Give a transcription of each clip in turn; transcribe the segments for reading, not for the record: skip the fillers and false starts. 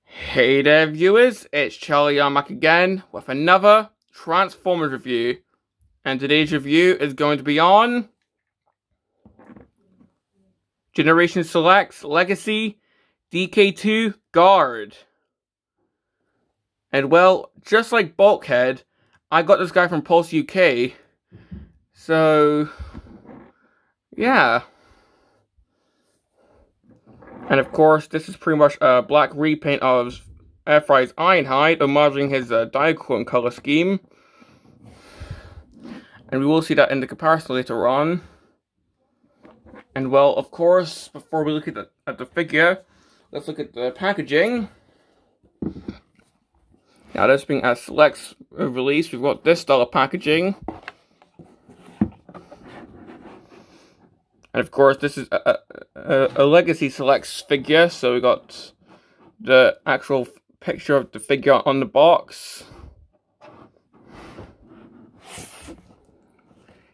Hey there viewers, it's Charlie back again with another Transformers review, and today's review is going to be on Generation Select's Legacy DK-2 Guard. And well, just like Bulkhead, I got this guy from Pulse UK, so yeah. And of course, this is pretty much a black repaint of Airfry's Ironhide, homaging his Diaclone color scheme. And we will see that in the comparison later on. And well, of course, before we look at the figure, let's look at the packaging. Now, this being a Select's release, we've got this style of packaging. And of course, this is a Legacy Selects figure, so we got the actual picture of the figure on the box.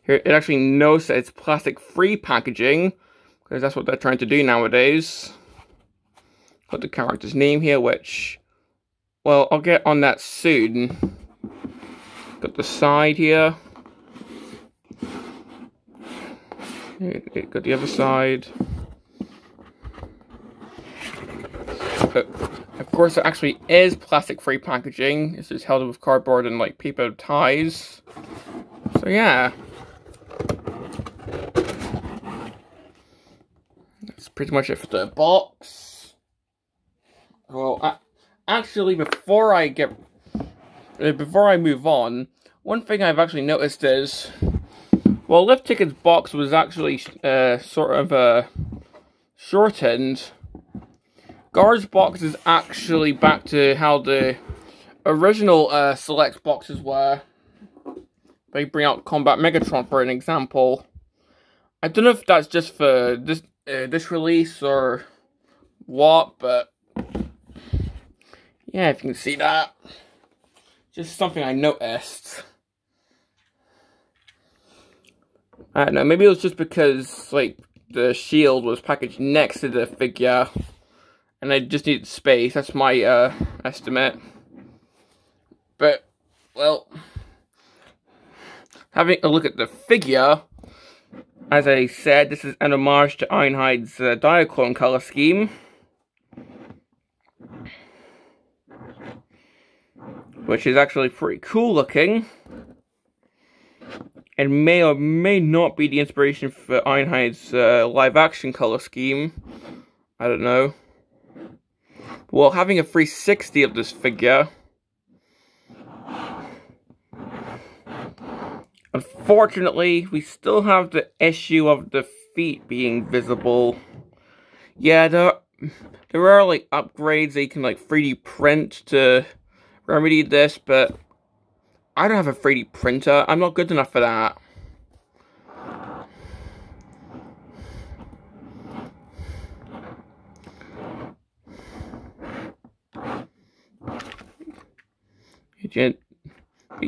Here, it actually knows that it's plastic-free packaging, because that's what they're trying to do nowadays. Got the character's name here, which, well, I'll get on that soon. Got the side here. Got the other side. Of course, it actually is plastic-free packaging. This is held with cardboard and like paper ties. So yeah, that's pretty much it for the box. Well, actually, before I move on, one thing I've actually noticed is, well, Lift Ticket's box was actually sort of shortened. Guard's box is actually back to how the original Select boxes were. They bring out Combat Megatron for an example. I don't know if that's just for this release or what, but yeah, if you can see that. Just something I noticed. I don't know, maybe it was just because, like, the shield was packaged next to the figure, and I just needed space. That's my, estimate. But, well, having a look at the figure, as I said, this is an homage to Ironhide's Diaclone color scheme, which is actually pretty cool looking. And may or may not be the inspiration for Ironhide's live-action color scheme. I don't know. Well, having a 360 of this figure, unfortunately, we still have the issue of the feet being visible. Yeah, there are like upgrades that you can like 3D print to remedy this, but I don't have a 3D printer. I'm not good enough for that. But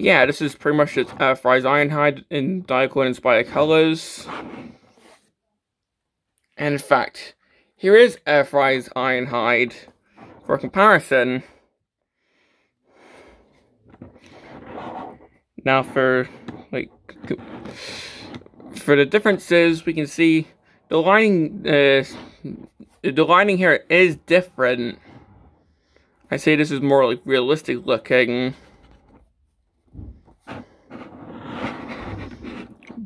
yeah, this is pretty much just Fry's Ironhide in Diaclone inspired colors. And in fact, here is Fry's Ironhide for comparison. Now for the differences, we can see the lining here is different. I say this is more like realistic looking.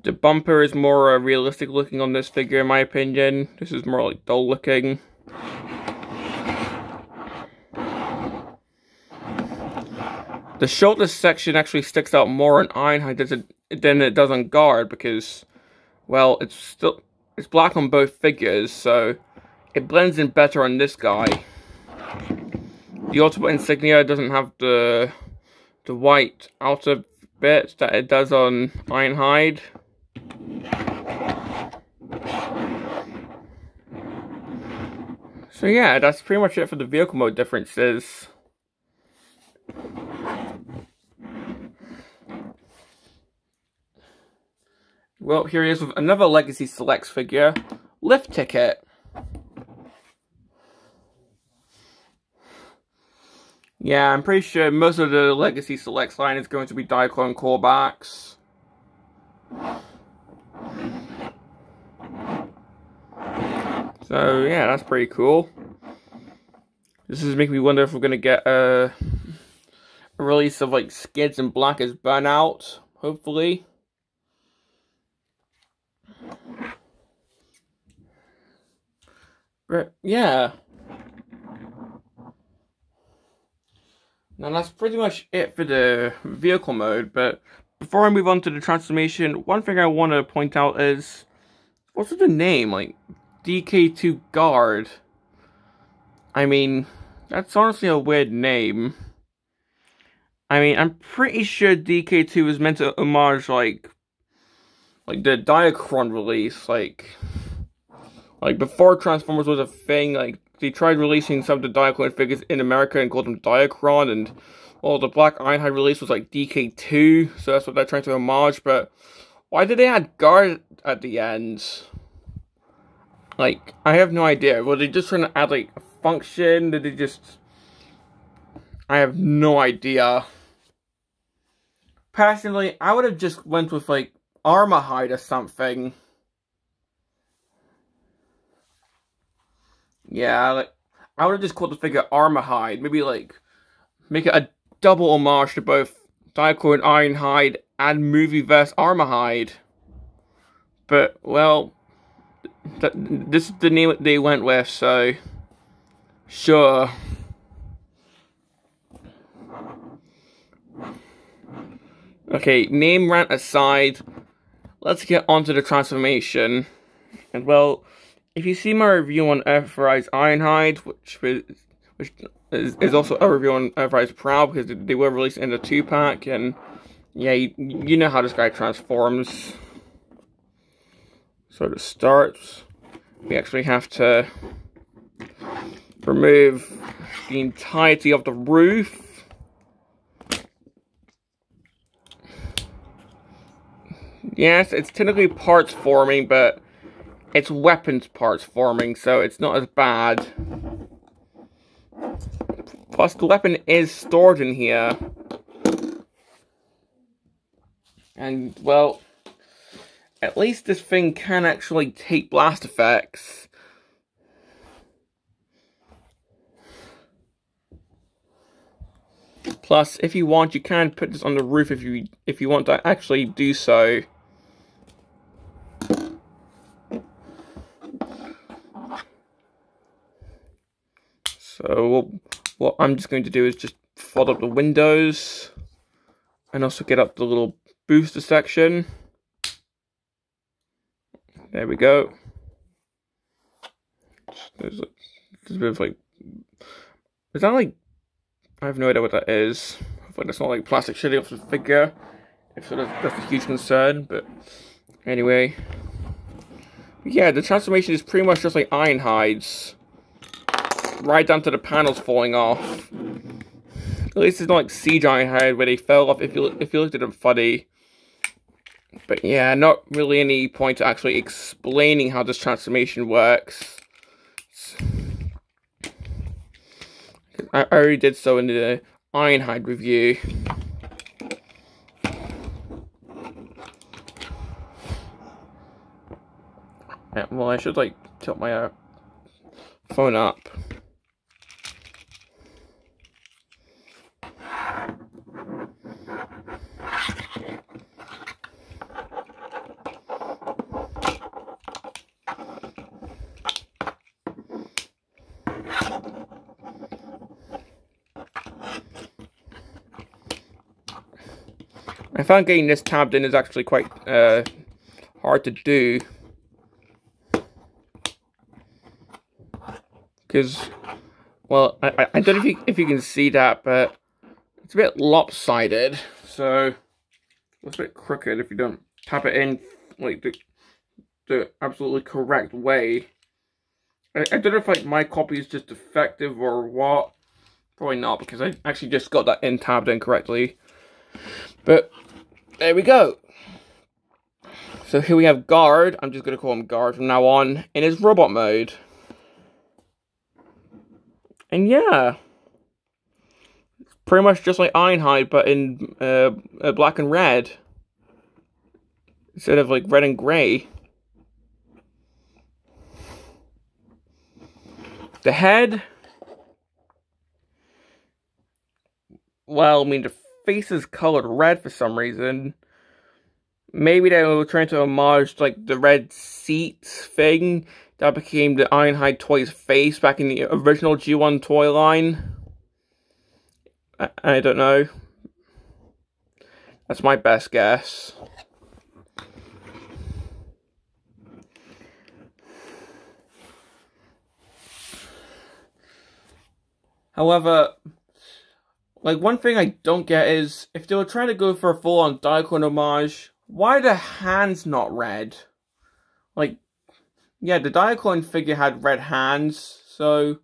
The bumper is more realistic looking on this figure, in my opinion. This is more like dull looking. The shoulder section actually sticks out more on Ironhide than it does on Guard because, well, it's black on both figures, so it blends in better on this guy. The Ultimate Insignia doesn't have the white outer bit that it does on Ironhide. So yeah, that's pretty much it for the vehicle mode differences. Well, here he is with another Legacy Selects figure, Lift Ticket. Yeah, I'm pretty sure most of the Legacy Selects line is going to be Diaclone callbacks. So, yeah, that's pretty cool. This is making me wonder if we're going to get a release of, like, Skids and Black as Burnout, hopefully. But, yeah. Now, that's pretty much it for the vehicle mode, but before I move on to the transformation, one thing I want to point out is, what's with the name? Like, DK-2 Guard. I mean, that's honestly a weird name. I mean, I'm pretty sure DK-2 is meant to homage, like the Diacron release, like before Transformers was a thing, like, they tried releasing some of the Diaclone figures in America and called them Diacron, and, well, the Black Ironhide release was, like, DK-2, so that's what they're trying to homage, but why did they add Guard at the end? Like, I have no idea. Were they just trying to add, like, a function? Did they just... I have no idea. Personally, I would have just went with, like, Armorhide or something. Yeah, like, I would have just called the figure Armorhide. Maybe, like, make it a double homage to both Diaclone Ironhide and Movieverse Armorhide. But, well, this is the name they went with, so sure. Okay, name rant aside, let's get onto the transformation. And, well, if you see my review on Earthrise Ironhide, which is also a review on Earthrise Proud, because they were released in a 2-pack, and yeah, you know how this guy transforms. So to start, we actually have to remove the entirety of the roof. Yes, it's technically parts forming, but it's weapons parts forming, so it's not as bad. Plus, the weapon is stored in here. And, well, at least this thing can actually take blast effects. Plus, if you want, you can put this on the roof if you want to actually do so. So, what I'm just going to do is just fold up the windows and also get up the little booster section. There we go. There's a bit of, like, is that, like, I have no idea what that is. Hopefully that's not, like, plastic shitting off the figure. If so, that's a huge concern, but anyway. Yeah, the transformation is pretty much just like Ironhide's. Right down to the panels falling off. At least it's not like Siege Ironhide where they fell off if you looked at them funny. But yeah, not really any point to actually explaining how this transformation works. I already did so in the Ironhide review. Yeah, well, I should, like, tilt my phone up. I found getting this tabbed in is actually quite hard to do. Because, well, I don't know if you can see that, but it's a bit lopsided. So, it's a bit crooked if you don't tap it in, like, the absolutely correct way. I don't know if, like, my copy is just defective or what. Probably not, because I actually just got that in tabbed in correctly. But, there we go. So here we have Guard. I'm just going to call him Guard from now on, in his robot mode. And yeah, pretty much just like Ironhide, but in black and red instead of like red and grey. The head, well, I mean, the face is colored red for some reason. Maybe they were trying to homage like the red seat thing that became the Ironhide toy's face back in the original G1 toy line. I don't know. That's my best guess. However, like, one thing I don't get is, if they were trying to go for a full-on Diaclone homage, why are the hands not red? Like, yeah, the Diaclone figure had red hands, so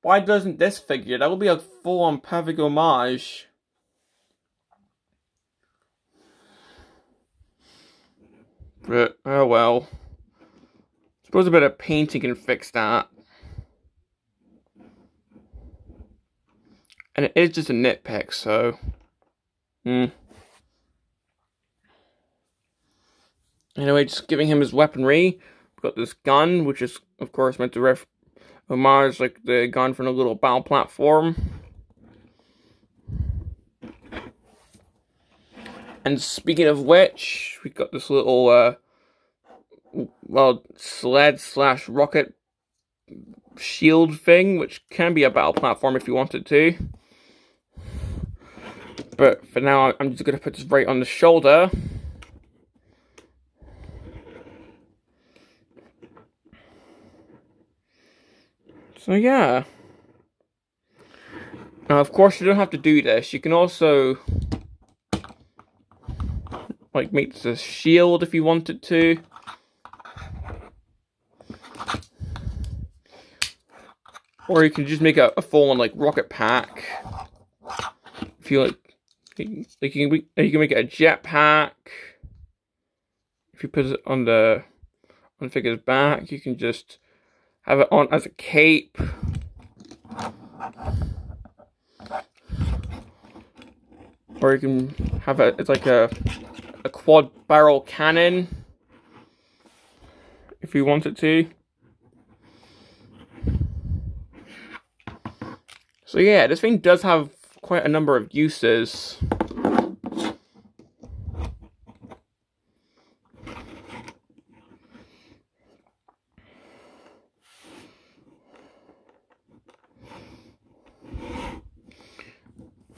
why doesn't this figure? That would be a full-on perfect homage. But, oh well. Suppose a bit of painting can fix that. And it is just a nitpick, so... Anyway, just giving him his weaponry. We've got this gun, which is, of course, meant to homage like the gun from a little battle platform. And speaking of which, we've got this little, well, sled/rocket shield thing, which can be a battle platform if you wanted to. But for now, I'm just going to put this right on the shoulder. So yeah. Now, of course, you don't have to do this. You can also, like, make this a shield if you wanted to. Or you can just make a full-on, like, rocket pack. If you like you can make it a jetpack. If you put it on the figure's back, you can just have it on as a cape. Or you can have it as like a quad barrel cannon if you wanted to. So yeah, this thing does have quite a number of uses.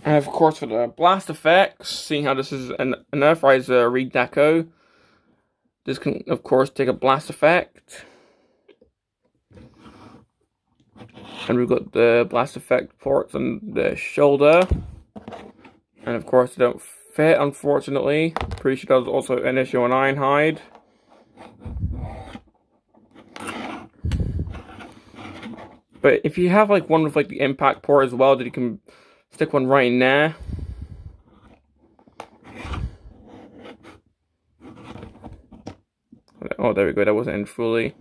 And of course, for the blast effects, seeing how this is an Earthrise redeco, this can of course take a blast effect. And we've got the blast effect ports on the shoulder. And of course they don't fit, unfortunately. Pretty sure that was also an issue on Ironhide. But if you have like one with like the impact port as well, that you can stick one right in there. Oh, there we go, that wasn't in fully.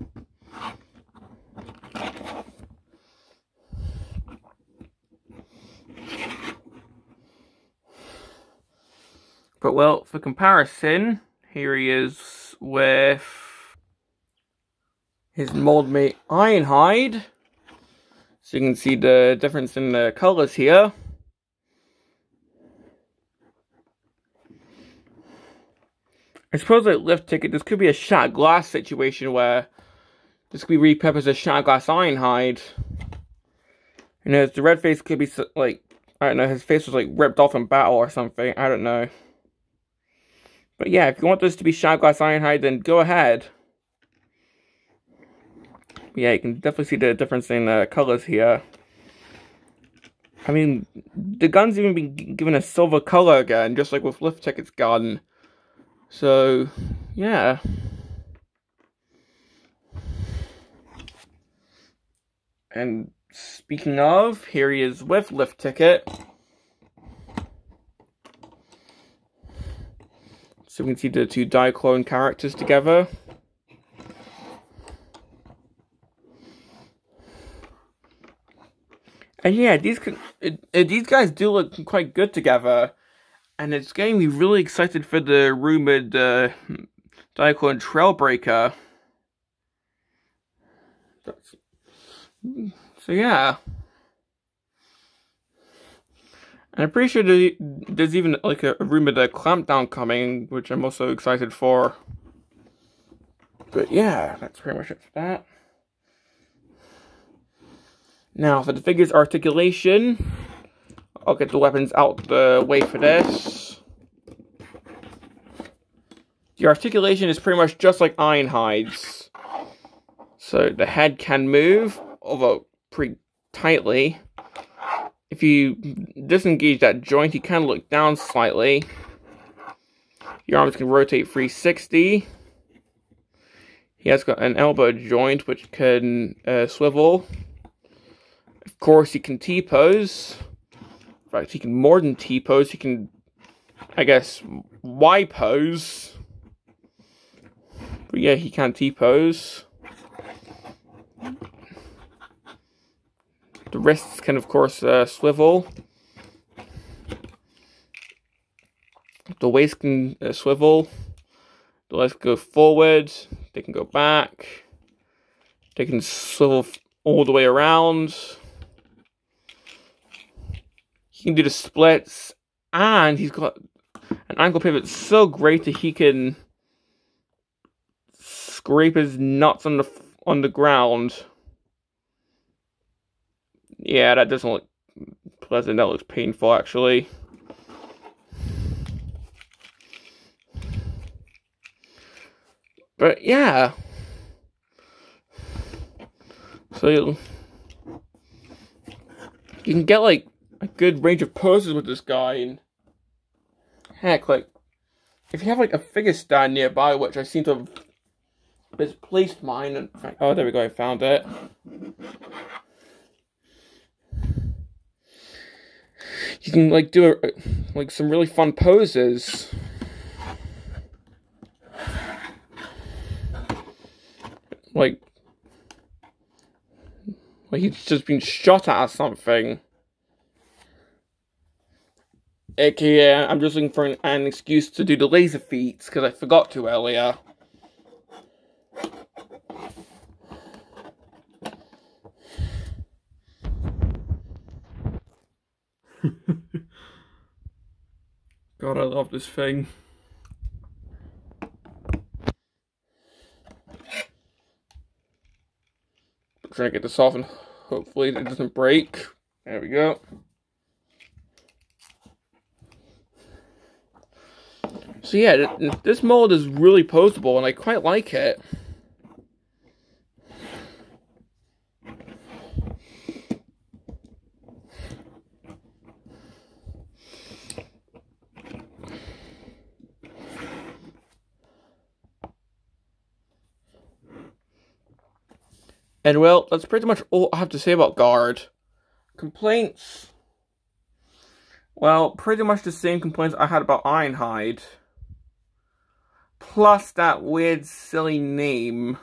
But well, for comparison, here he is with his mold mate Ironhide. So you can see the difference in the colours here. I suppose like Lift Ticket, this could be a shattered glass situation where this could be repurposed as shattered glass Ironhide. You know, the red face could be like, I don't know, his face was like ripped off in battle or something, I don't know. But yeah, if you want this to be shattered glass Ironhide, then go ahead. Yeah, you can definitely see the difference in the colors here. I mean, the gun's even been given a silver color again, just like with Lift Ticket's gun. So, yeah. And speaking of, here he is with Lift Ticket. So we can see the two Diaclone characters together. And yeah, these guys do look quite good together. And it's getting me really excited for the rumored Diaclone Trailbreaker. So yeah. And I'm pretty sure there's even like a rumored Clampdown coming, which I'm also excited for. But yeah, that's pretty much it for that. Now for the figure's articulation, I'll get the weapons out the way for this. The articulation is pretty much just like Ironhide's. So the head can move, although pretty tightly. If you disengage that joint, you can look down slightly. Your arms can rotate 360. He has got an elbow joint which can swivel. Of course, he can T-pose. In fact, he can more than T-pose. He can, I guess, Y-pose. But yeah, he can T-pose. The wrists can, of course, swivel. The waist can swivel. The legs go forward. They can go back. They can swivel all the way around. He can do the splits. And he's got an ankle pivot so great that he can scrape his nuts on the ground. Yeah, that doesn't look pleasant. That looks painful, actually. But yeah. So you can get like a good range of poses with this guy. And heck, like if you have like a figure stand nearby, which I seem to have misplaced mine. And oh, there we go. I found it. You can like do like some really fun poses. Like he's just been shot at or something. AKA, I'm just looking for an excuse to do the laser feats because I forgot to earlier. God, I love this thing. I'm trying to get this off and hopefully it doesn't break. There we go. So yeah, this mold is really poseable and I quite like it. And well, that's pretty much all I have to say about Guard. Complaints? Well, pretty much the same complaints I had about Ironhide. Plus that weird, silly name.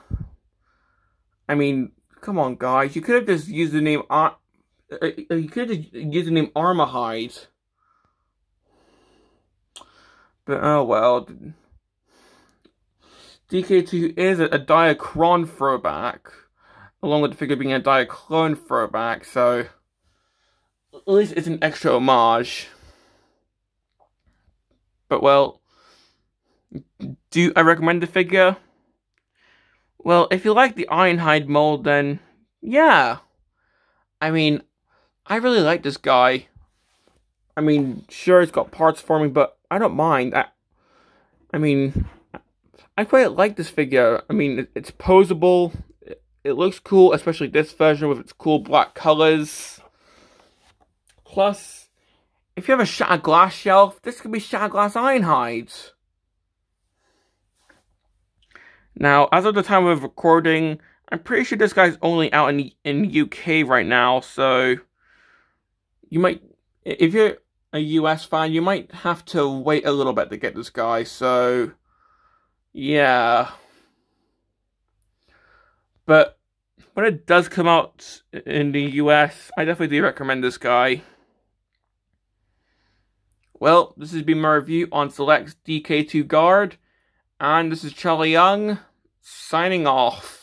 I mean, come on, guys. You could have just used the name Armorhide. But oh well. DK-2 is a Diaclone throwback. Along with the figure being a Diaclone throwback, so at least it's an extra homage. But well, do I recommend the figure? Well, if you like the Ironhide mold, then yeah. I mean, I really like this guy. I mean, sure, it's got parts forming, but I don't mind. I mean, I quite like this figure. I mean, it's poseable. It looks cool, especially this version with its cool black colors. Plus, if you have a Shattered Glass shelf, this could be Shattered Glass Ironhide. Now, as of the time of recording, I'm pretty sure this guy's only out in UK right now, so you might, if you're a US fan, you might have to wait a little bit to get this guy, so yeah. But When it does come out in the US, I definitely do recommend this guy. Well, this has been my review on Select's DK-2 Guard, and this is Charlie Young, signing off.